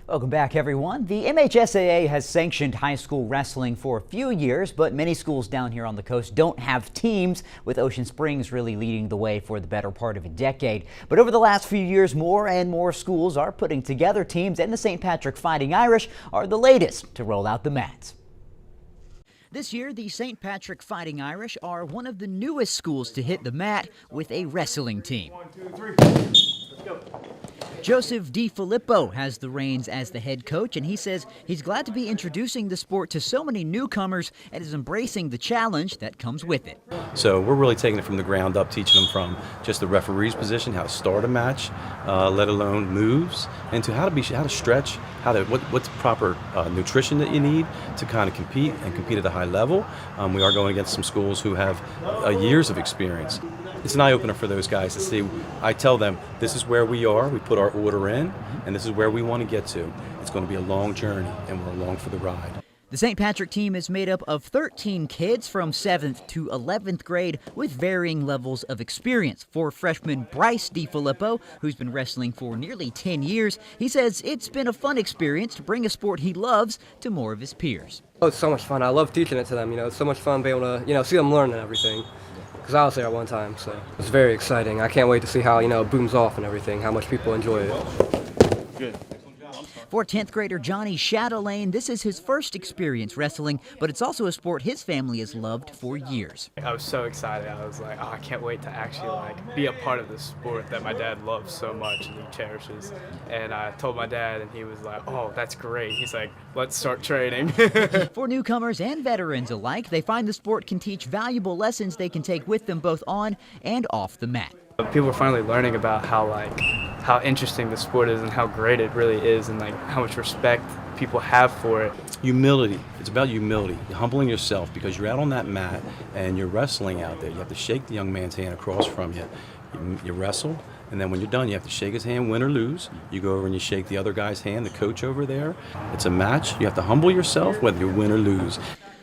Welcome back, everyone. The MHSAA has sanctioned high school wrestling for a few years, but many schools down here on the coast don't have teams, with Ocean Springs really leading the way for the better part of a decade. But over the last few years, more and more schools are putting together teams, and the St. Patrick Fighting Irish are the latest to roll out the mats. This year, the St. Patrick Fighting Irish are one of the newest schools to hit the mat with a wrestling team. 1, 2, 3, let's go. Joseph DiFilippo has the reins as the head coach, and he says he's glad to be introducing the sport to so many newcomers and is embracing the challenge that comes with it. So we're really taking it from the ground up, teaching them from just the referee's position, how to start a match, let alone moves, and to how to stretch, what's proper nutrition that you need to kind of compete at a high level. We are going against some schools who have years of experience. It's an eye-opener for those guys to see. I tell them, this is where we are, we put our order in, and this is where we want to get to. It's going to be a long journey, and we're along for the ride. The St. Patrick team is made up of 13 kids from 7th to 11th grade with varying levels of experience. For freshman Bryce DiFilippo, who's been wrestling for nearly 10 years, he says it's been a fun experience to bring a sport he loves to more of his peers. Oh, it's so much fun. I love teaching it to them. It's so much fun being able to, see them learn and everything. Because I was there at one time, so it's very exciting. I can't wait to see how, it booms off and everything, how much people enjoy it. Good. For 10th grader Johnny Chatelaine, this is his first experience wrestling, but it's also a sport his family has loved for years. I was so excited. I was like, oh, I can't wait to actually be a part of this sport that my dad loves so much and he cherishes. And I told my dad, and he was like, oh, that's great. He's like, let's start training. For newcomers and veterans alike, they find the sport can teach valuable lessons they can take with them both on and off the mat. People are finally learning about how interesting the sport is and how great it really is, and how much respect people have for it. Humility. It's about humility. You're humbling yourself because you're out on that mat and you're wrestling out there. You have to shake the young man's hand across from you. You wrestle, and then when you're done, you have to shake his hand, win or lose. You go over and you shake the other guy's hand, the coach over there. It's a match. You have to humble yourself whether you win or lose.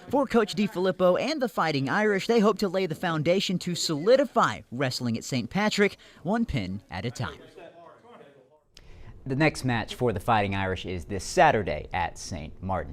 For Coach DiFilippo and the Fighting Irish, they hope to lay the foundation to solidify wrestling at St. Patrick, one pin at a time. The next match for the Fighting Irish is this Saturday at St. Martin.